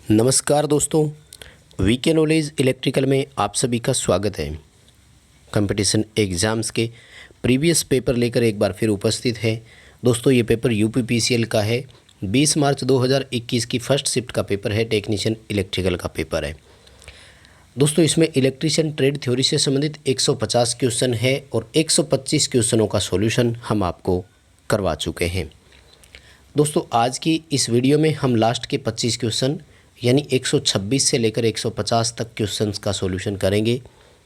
नमस्कार दोस्तों, VK knowledge electrical में आप सभी का स्वागत है। कंपटीशन एग्ज़ाम्स के प्रीवियस पेपर लेकर एक बार फिर उपस्थित है। दोस्तों ये पेपर यूपीपीसीएल का है। 20 मार्च 2021 की फर्स्ट शिफ्ट का पेपर है, टेक्नीशियन इलेक्ट्रिकल का पेपर है। दोस्तों इसमें इलेक्ट्रिशियन ट्रेड थ्योरी से संबंधित 150 क्वेश्चन है और 125 क्वेश्चनों का सॉल्यूशन हम आपको करवा चुके हैं। दोस्तों आज की इस वीडियो में हम लास्ट के 25 क्वेश्चन यानी 126 से लेकर 150 तक क्वेश्चंस का सॉल्यूशन करेंगे।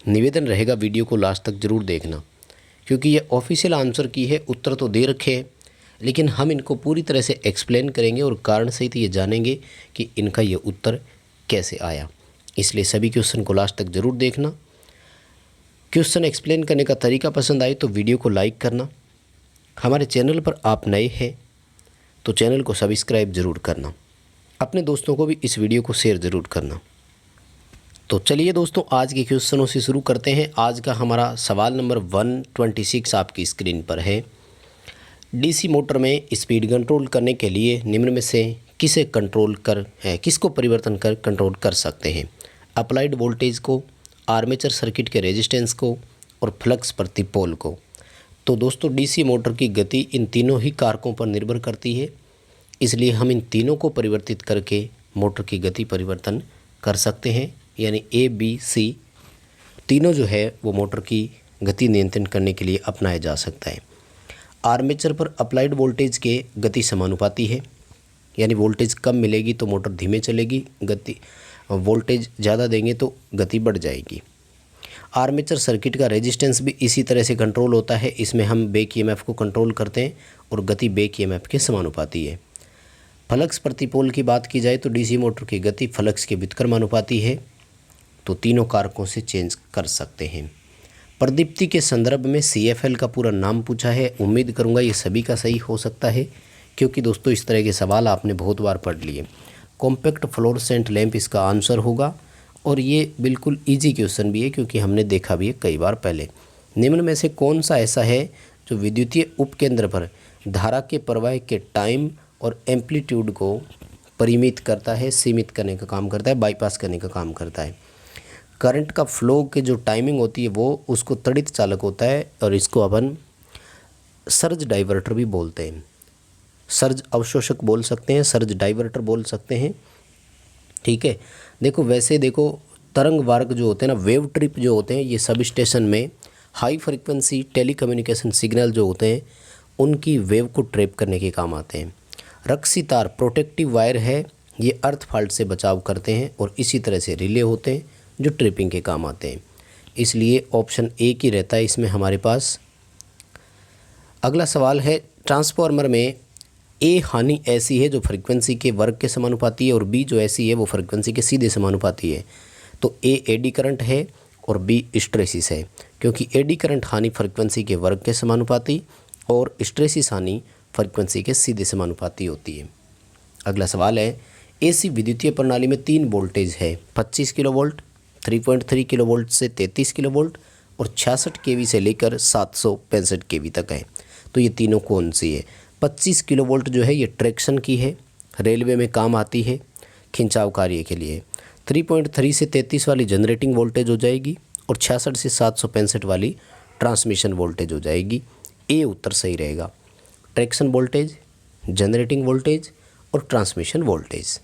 निवेदन रहेगा वीडियो को लास्ट तक ज़रूर देखना, क्योंकि ये ऑफिशियल आंसर की है, उत्तर तो दे रखे हैं, लेकिन हम इनको पूरी तरह से एक्सप्लेन करेंगे और कारण सहित ये जानेंगे कि इनका ये उत्तर कैसे आया। इसलिए सभी क्वेश्चन को लास्ट तक ज़रूर देखना। क्वेश्चन एक्सप्लेन करने का तरीका पसंद आए तो वीडियो को लाइक करना। हमारे चैनल पर आप नए हैं तो चैनल को सब्सक्राइब ज़रूर करना। अपने दोस्तों को भी इस वीडियो को शेयर ज़रूर करना। तो चलिए दोस्तों आज के क्वेश्चनों से शुरू करते हैं। आज का हमारा सवाल नंबर 126 आपकी स्क्रीन पर है। डीसी मोटर में स्पीड कंट्रोल करने के लिए निम्न में से किसको परिवर्तन कर कंट्रोल कर सकते हैं? अप्लाइड वोल्टेज को, आर्मेचर सर्किट के रेजिस्टेंस को और फ्लक्स प्रति पोल को। तो दोस्तों डीसी मोटर की गति इन तीनों ही कारकों पर निर्भर करती है, इसलिए हम इन तीनों को परिवर्तित करके मोटर की गति परिवर्तन कर सकते हैं। यानी ए बी सी तीनों जो है वो मोटर की गति नियंत्रण करने के लिए अपनाया जा सकता है। आर्मेचर पर अप्लाइड वोल्टेज के गति समानुपाती है, यानी वोल्टेज कम मिलेगी तो मोटर धीमे चलेगी, वोल्टेज ज़्यादा देंगे तो गति बढ़ जाएगी। आर्मेचर सर्किट का रेजिस्टेंस भी इसी तरह से कंट्रोल होता है। इसमें हम बैक ईएमएफ को कंट्रोल करते हैं और गति बैक ईएमएफ के समानुपाती है। फ्लक्स प्रतिपोल की बात की जाए तो डीसी मोटर की गति फ्लक्स के व्युत्क्रमानुपाती है। तो तीनों कारकों से चेंज कर सकते हैं। प्रदीप्ति के संदर्भ में CFL का पूरा नाम पूछा है। उम्मीद करूंगा ये सभी का सही हो सकता है, क्योंकि दोस्तों इस तरह के सवाल आपने बहुत बार पढ़ लिए। कॉम्पैक्ट फ्लोरोसेंट लैंप इसका आंसर होगा और ये बिल्कुल ईजी क्वेश्चन भी है, क्योंकि हमने देखा भी है कई बार पहले। निम्न में से कौन सा ऐसा है जो विद्युतीय उपकेंद्र पर धारा के प्रवाह के टाइम और एम्पलीट्यूड को परिमित करता है, सीमित करने का काम करता है, बाईपास करने का काम करता है? करंट का फ्लो के जो टाइमिंग होती है वो उसको त्वरित चालक होता है और इसको अपन सर्ज डाइवर्टर भी बोलते हैं। सर्ज अवशोषक बोल सकते हैं, सर्ज डाइवर्टर बोल सकते हैं। ठीक है, देखो तरंग मार्ग जो होते हैं ना, वेव ट्रिप जो होते हैं, ये सब स्टेशन में हाई फ्रिक्वेंसी टेलीकम्युनिकेशन सिग्नल जो होते हैं उनकी वेव को ट्रैप करने के काम आते हैं। रक्सी तार प्रोटेक्टिव वायर है, ये अर्थ फॉल्ट से बचाव करते हैं। और इसी तरह से रिले होते हैं जो ट्रिपिंग के काम आते हैं। इसलिए ऑप्शन ए की रहता है इसमें हमारे पास। अगला सवाल है, ट्रांसफार्मर में ए हानि ऐसी है जो फ्रीक्वेंसी के वर्ग के समानुपाती है और बी जो ऐसी है वो फ्रीक्वेंसी के सीधे समानुपाती है। तो ए एडी करंट है और बी हिस्टैरिसीस है, क्योंकि एडी करंट हानि फ्रीक्वेंसी के वर्ग के समानुपाती और हिस्टैरिसीस हानि फ्रीक्वेंसी के सीधे समानुपाती होती है। अगला सवाल है, एसी विद्युतीय प्रणाली में 3 वोल्टेज है, 25 किलोवोल्ट, 3.3 किलोवोल्ट से 33 किलोवोल्ट और 66 केवी से लेकर 765 केवी तक है। तो ये तीनों कौन सी है? 25 किलोवोल्ट जो है ये ट्रैक्शन की है, रेलवे में काम आती है, खिंचाव कार्य के लिए। 3.3 से 33 वाली जनरेटिंग वोल्टेज हो जाएगी और 66 से 765 वाली ट्रांसमिशन वोल्टेज हो जाएगी। ए उत्तर सही रहेगा। ट्रैक्शन वोल्टेज, जनरेटिंग वोल्टेज और ट्रांसमिशन वोल्टेज।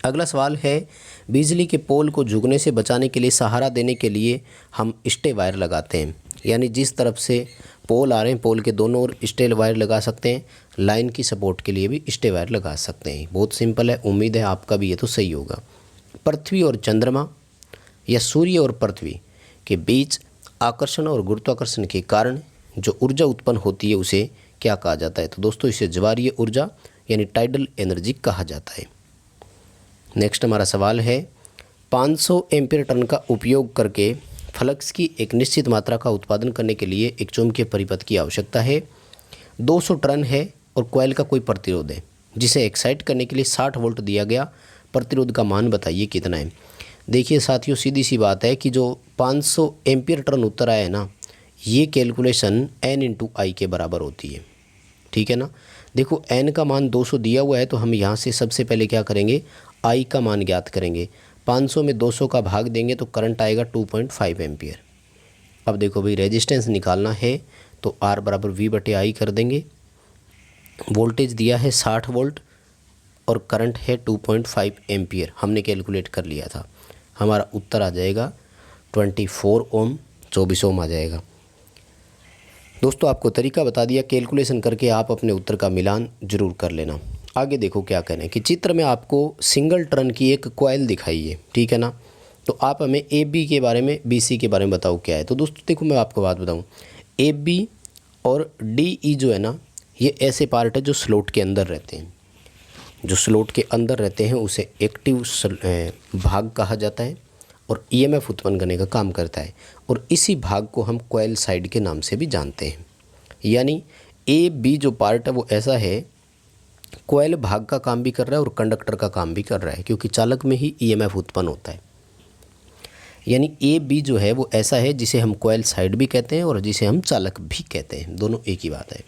अगला सवाल है, बिजली के पोल को झुकने से बचाने के लिए सहारा देने के लिए हम स्टे वायर लगाते हैं। यानी जिस तरफ से पोल आ रहे हैं, पोल के दोनों ओर स्टे वायर लगा सकते हैं। लाइन की सपोर्ट के लिए भी स्टे वायर लगा सकते हैं। बहुत सिंपल है, उम्मीद है आपका भी ये तो सही होगा। पृथ्वी और चंद्रमा या सूर्य और पृथ्वी के बीच आकर्षण और गुरुत्वाकर्षण के कारण जो ऊर्जा उत्पन्न होती है उसे क्या कहा जाता है? तो दोस्तों इसे ज्वारीय ऊर्जा यानी टाइडल एनर्जी कहा जाता है। नेक्स्ट हमारा सवाल है, 500 एम्पीयर टन का उपयोग करके फ्लक्स की एक निश्चित मात्रा का उत्पादन करने के लिए एक चुंबकीय परिपथ की आवश्यकता है। 200 टन है और कॉइल का कोई प्रतिरोध है जिसे एक्साइट करने के लिए 60 वोल्ट दिया गया। प्रतिरोध का मान बताइए कितना है? देखिए साथियों, सीधी सी बात है कि जो 500 एम्पीयर टन उत्तर आया है ना, ये कैलकुलेशन N × I के बराबर होती है। ठीक है ना। देखो n का मान 200 दिया हुआ है, तो हम यहाँ से सबसे पहले क्या करेंगे, I का मान ज्ञात करेंगे। 500 में 200 का भाग देंगे तो करंट आएगा 2.5 एम्पियर। अब देखो भाई, रेजिस्टेंस निकालना है तो R बराबर V/I कर देंगे। वोल्टेज दिया है 60 वोल्ट और करंट है 2.5 एम्पियर, हमने कैलकुलेट कर लिया था। हमारा उत्तर आ जाएगा 24 ओम, 24 ओम आ जाएगा। दोस्तों आपको तरीका बता दिया, कैलकुलेशन करके आप अपने उत्तर का मिलान जरूर कर लेना। आगे देखो क्या कह रहे हैं कि चित्र में आपको सिंगल टर्न की एक कॉइल दिखाई है, ठीक है ना। तो आप हमें ए बी के बारे में, बी सी के बारे में बताओ क्या है। तो दोस्तों देखो, मैं आपको बात बताऊँ, ए बी और डी ई जो है ना, ये ऐसे पार्ट है जो स्लोट के अंदर रहते हैं। जो स्लोट के अंदर रहते हैं उसे एक्टिव भाग कहा जाता है और ईएमएफ उत्पन्न करने का काम करता है, और इसी भाग को हम कॉइल साइड के नाम से भी जानते हैं। यानी ए बी जो पार्ट है वो ऐसा है, कॉइल भाग का काम भी कर रहा है और कंडक्टर का काम भी कर रहा है, क्योंकि चालक में ही ईएमएफ उत्पन्न होता है। यानी ए बी जो है वो ऐसा है जिसे हम कॉइल साइड भी कहते हैं और जिसे हम चालक भी कहते हैं, दोनों एक ही बात है।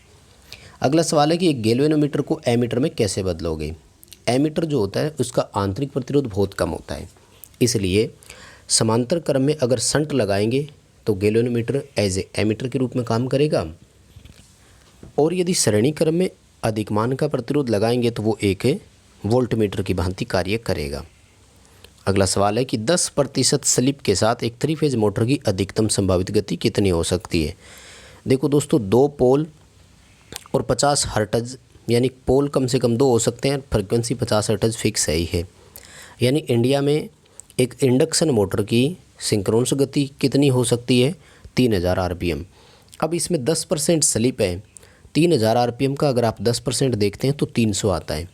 अगला सवाल है कि एक गैल्वेनोमीटर को एमीटर में कैसे बदलोगे। एमीटर जो होता है उसका आंतरिक प्रतिरोध बहुत कम होता है, इसलिए समांतर क्रम में अगर शंट लगाएंगे तो गैल्वेनोमीटर एज ए एमीटर के रूप में काम करेगा, और यदि श्रेणी क्रम में अधिक मान का प्रतिरोध लगाएंगे तो वो एक वोल्टमीटर की भांति कार्य करेगा। अगला सवाल है कि 10% स्लिप के साथ एक 3 फेज मोटर की अधिकतम संभावित गति कितनी हो सकती है। देखो दोस्तों, 2 पोल और 50 हर्ट्ज, यानी पोल कम से कम 2 हो सकते हैं, फ्रिक्वेंसी 50 हर्ट्ज फिक्स है ही है। यानी इंडिया में एक इंडक्शन मोटर की सिंक्रोनस गति कितनी हो सकती है, 3000 आरपीएम। अब इसमें 10% स्लिप है, 3000 आरपीएम का अगर आप 10% देखते हैं तो 300 आता है,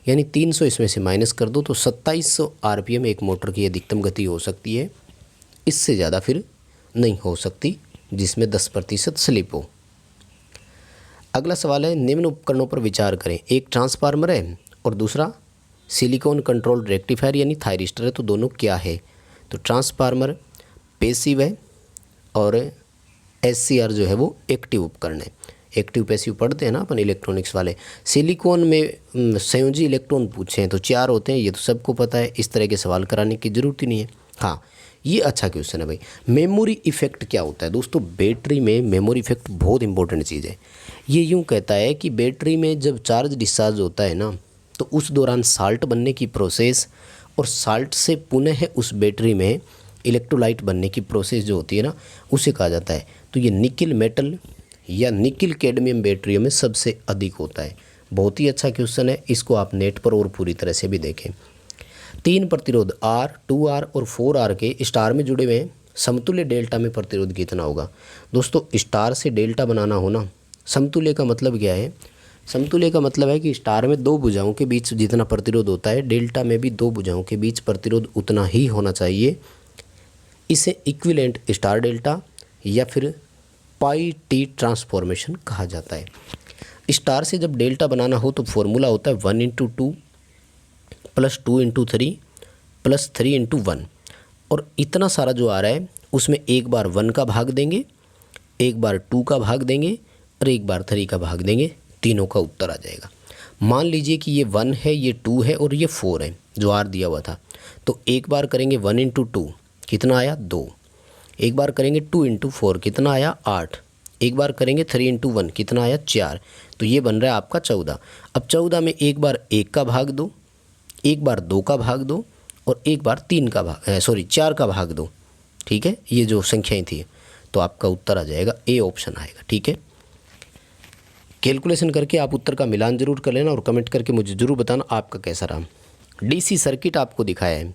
यानी 300 इसमें से माइनस कर दो तो 2700 आरपीएम एक मोटर की अधिकतम गति हो सकती है। इससे ज़्यादा फिर नहीं हो सकती जिसमें 10% स्लिप हो। अगला सवाल है, निम्न उपकरणों पर विचार करें। एक ट्रांसफार्मर है और दूसरा सिलिकॉन कंट्रोल रेक्टिफायर यानी थायरिस्टर है, तो दोनों क्या है। तो ट्रांसफार्मर पैसिव है और एससीआर जो है वो एक्टिव उपकरण है। एक्टिव पैसिव पढ़ते हैं ना अपन इलेक्ट्रॉनिक्स वाले। सिलिकॉन में संयोजी इलेक्ट्रॉन पूछे हैं तो 4 होते हैं, ये तो सबको पता है, इस तरह के सवाल कराने की ज़रूरत ही नहीं है। हाँ, ये अच्छा क्वेश्चन है भाई। मेमोरी इफेक्ट क्या होता है दोस्तों। बैटरी में मेमोरी इफेक्ट बहुत इंपॉर्टेंट चीज़ है। ये यूँ कहता है कि बैटरी में जब चार्ज डिस्चार्ज होता है ना, तो उस दौरान साल्ट बनने की प्रोसेस और साल्ट से पुनः उस बैटरी में इलेक्ट्रोलाइट बनने की प्रोसेस जो होती है ना, उसे कहा जाता है। तो ये निकिल मेटल या निकिल कैडमियम बैटरियों में सबसे अधिक होता है। बहुत ही अच्छा क्वेश्चन है, इसको आप नेट पर और पूरी तरह से भी देखें। 3 प्रतिरोध R, 2R और 4R के स्टार में जुड़े हुए हैं, समतुल्य डेल्टा में प्रतिरोध कितना होगा। दोस्तों स्टार से डेल्टा बनाना हो ना, समतुल्य का मतलब क्या है। समतुल्य का मतलब है कि स्टार में 2 भुजाओं के बीच जितना प्रतिरोध होता है, डेल्टा में भी 2 भुजाओं के बीच प्रतिरोध उतना ही होना चाहिए। इसे इक्विवेलेंट स्टार डेल्टा या फिर पाई टी ट्रांसफॉर्मेशन कहा जाता है। स्टार से जब डेल्टा बनाना हो तो फॉर्मूला होता है 1/2 + 2/3 + 3/1, और इतना सारा जो आ रहा है उसमें एक बार 1 का भाग देंगे, एक बार 2 का भाग देंगे और एक बार 3 का भाग देंगे, तीनों का उत्तर आ जाएगा। मान लीजिए कि ये 1 है, ये 2 है और ये 4 है जो R दिया हुआ था, तो एक बार करेंगे 1/2 कितना आया 2, एक बार करेंगे 2/4 कितना आया 8, एक बार करेंगे 3/1 कितना आया 4, तो ये बन रहा है आपका 14। अब 14 में एक बार 1 का भाग दो, एक बार 2 का भाग दो और एक बार 4 का भाग दो, ठीक है। ये जो संख्याएं थी, तो आपका उत्तर आ जाएगा ए ऑप्शन आएगा, ठीक है। कैलकुलेशन करके आप उत्तर का मिलान जरूर कर लेना और कमेंट करके मुझे ज़रूर बताना आपका कैसा रहा। डीसी सर्किट आपको दिखाया है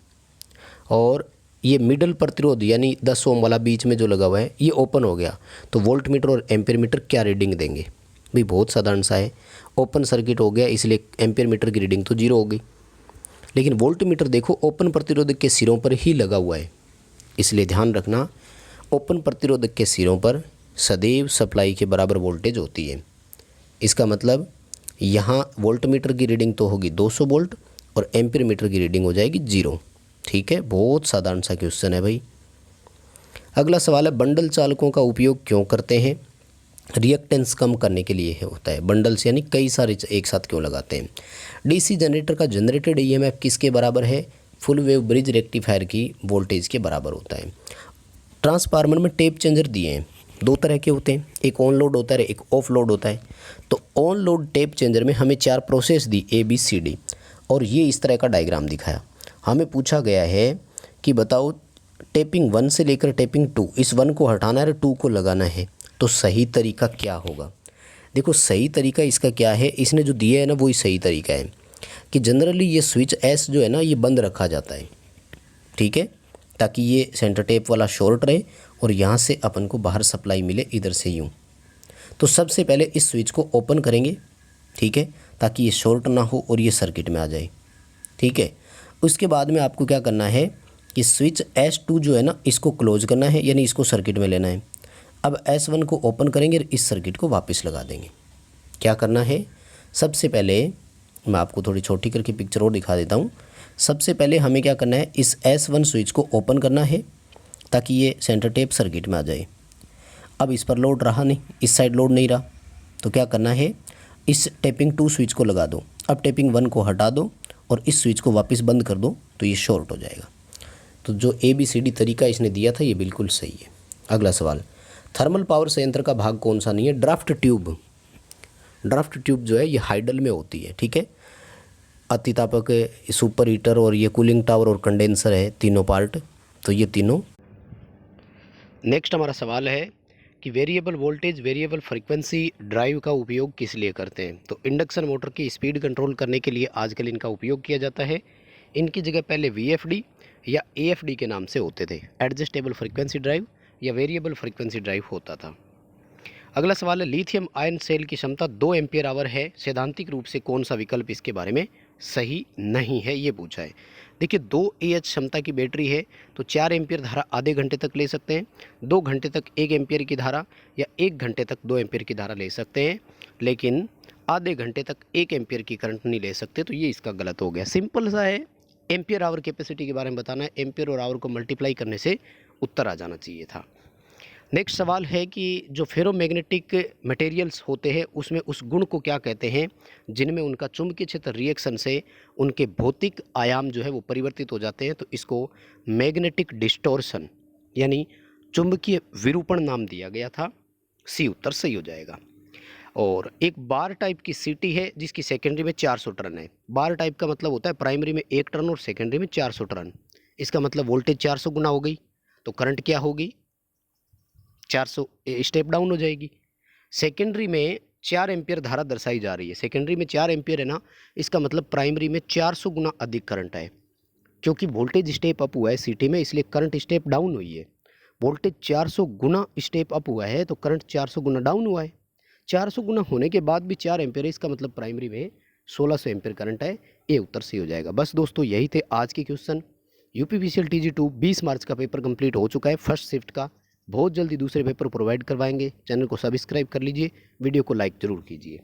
और ये मिडल प्रतिरोध यानी 10 ओम वाला बीच में जो लगा हुआ है ये ओपन हो गया, तो वोल्ट मीटर और एम्पियर मीटर क्या रीडिंग देंगे भाई। बहुत साधारण सा है, ओपन सर्किट हो गया इसलिए एम्पियर मीटर की रीडिंग तो 0 हो गई। लेकिन वोल्ट मीटर देखो ओपन प्रतिरोधक के सिरों पर ही लगा हुआ है, इसलिए ध्यान रखना ओपन प्रतिरोधक के सिरों पर सदैव सप्लाई के बराबर वोल्टेज होती है। इसका मतलब यहाँ वोल्ट मीटर की रीडिंग तो होगी 200 वोल्ट और एम्पियर मीटर की रीडिंग हो जाएगी 0, ठीक है। बहुत साधारण सा क्वेश्चन है भाई। अगला सवाल है, बंडल चालकों का उपयोग क्यों करते हैं। रिएक्टेंस कम करने के लिए होता है। बंडल्स यानी कई सारे एक साथ क्यों लगाते हैं। डीसी जनरेटर का जनरेटेड ईएमएफ किसके बराबर है, फुल वेव ब्रिज रेक्टिफायर की वोल्टेज के बराबर होता है। ट्रांसफार्मर में टेप चेंजर दिए हैं, दो तरह के होते हैं, एक ऑन लोड होता है, एक ऑफ लोड होता है। तो ऑन लोड टेप चेंजर में हमें 4 प्रोसेस दी ABCD, और ये इस तरह का डायग्राम दिखाया। हमें पूछा गया है कि बताओ टेपिंग 1 से लेकर टेपिंग 2, इस 1 को हटाना है और 2 को लगाना है, तो सही तरीका क्या होगा। देखो सही तरीका इसका क्या है, इसने जो दिया है ना वही सही तरीका है कि जनरली ये स्विच S जो है ना ये बंद रखा जाता है, ठीक है, ताकि ये सेंटर टेप वाला शॉर्ट रहे और यहाँ से अपन को बाहर सप्लाई मिले इधर से यूँ। तो सबसे पहले इस स्विच को ओपन करेंगे, ठीक है, ताकि ये शॉर्ट ना हो और ये सर्किट में आ जाए, ठीक है। उसके बाद में आपको क्या करना है कि स्विच S2 जो है ना इसको क्लोज करना है, यानी इसको सर्किट में लेना है। अब S1 को ओपन करेंगे और इस सर्किट को वापस लगा देंगे। क्या करना है, सबसे पहले मैं आपको थोड़ी छोटी करके पिक्चर और दिखा देता हूँ। सबसे पहले हमें क्या करना है, इस S1 स्विच को ओपन करना है ताकि ये सेंटर टेप सर्किट में आ जाए। अब इस पर लोड रहा नहीं, इस साइड लोड नहीं रहा, तो क्या करना है, इस टेपिंग 2 स्विच को लगा दो। अब टेपिंग 1 को हटा दो और इस स्विच को वापस बंद कर दो, तो ये शॉर्ट हो जाएगा। तो जो ABCD तरीका इसने दिया था ये बिल्कुल सही है। अगला सवाल, थर्मल पावर संयंत्र का भाग कौन सा नहीं है, ड्राफ्ट ट्यूब। ड्राफ्ट ट्यूब जो है ये हाइडल में होती है, ठीक है। अतितापक, सुपर हीटर और ये कूलिंग टावर और कंडेंसर है, तीनों पार्ट, तो ये तीनों। नेक्स्ट हमारा सवाल है कि variable voltage variable frequency drive का उपयोग किस लिए करते हैं। तो इंडक्शन मोटर की स्पीड कंट्रोल करने के लिए आजकल इनका उपयोग किया जाता है। इनकी जगह पहले VFD या AFD के नाम से होते थे, एडजस्टेबल फ्रीक्वेंसी ड्राइव या वेरिएबल फ्रीक्वेंसी ड्राइव होता था। अगला सवाल है, लिथियम आयन सेल की क्षमता 2 एम्पियर आवर है, सैद्धांतिक रूप से कौन सा विकल्प इसके बारे में सही नहीं है, ये पूछा है। देखिए 2 AH क्षमता की बैटरी है तो 4 एम्पियर धारा आधे घंटे तक ले सकते हैं, 2 घंटे तक 1 एम्पियर की धारा या 1 घंटे तक 2 एम्पियर की धारा ले सकते हैं, लेकिन आधे घंटे तक 1 एम्पियर की करंट नहीं ले सकते, तो ये इसका गलत हो गया। सिंपल सा है, एम्पियर आवर कैपेसिटी के बारे में बताना है, एम्पियर और आवर को मल्टीप्लाई करने से उत्तर आ जाना चाहिए था। नेक्स्ट सवाल है कि जो फेरोमैग्नेटिक मटेरियल्स होते हैं उसमें उस गुण को क्या कहते हैं जिनमें उनका चुंबकीय क्षेत्र रिएक्शन से उनके भौतिक आयाम जो है वो परिवर्तित हो जाते हैं, तो इसको मैग्नेटिक डिस्टॉर्शन यानी चुंबकीय विरूपण नाम दिया गया था। सी उत्तर सही हो जाएगा। और एक बार टाइप की सीटी है जिसकी सेकेंडरी में 400 टर्न है। बार टाइप का मतलब होता है प्राइमरी में 1 टर्न और सेकेंडरी में 400 टर्न। इसका मतलब वोल्टेज 400 गुना हो गई, तो करंट क्या होगी, 400 स्टेप डाउन हो जाएगी। सेकेंडरी में 4 एम्पियर धारा दर्शाई जा रही है, सेकेंडरी में 4 एम्पियर है ना, इसका मतलब प्राइमरी में 400 गुना अधिक करंट है। क्योंकि वोल्टेज स्टेप अप हुआ है सीटी में, इसलिए करंट स्टेप डाउन हुई है। वोल्टेज 400 गुना स्टेप अप हुआ है तो करंट 400 गुना डाउन हुआ है। 400 गुना होने के बाद भी 4 एम्पियर है, इसका मतलब प्राइमरी में 1600 एम्पियर करंट है। ये उत्तर सही हो जाएगा। बस दोस्तों यही थे आज के क्वेश्चन। UPPCL TG2 20 मार्च का पेपर कंप्लीट हो चुका है फर्स्ट शिफ्ट का। बहुत जल्दी दूसरे पेपर प्रोवाइड करवाएंगे। चैनल को सब्सक्राइब कर लीजिए, वीडियो को लाइक ज़रूर कीजिए।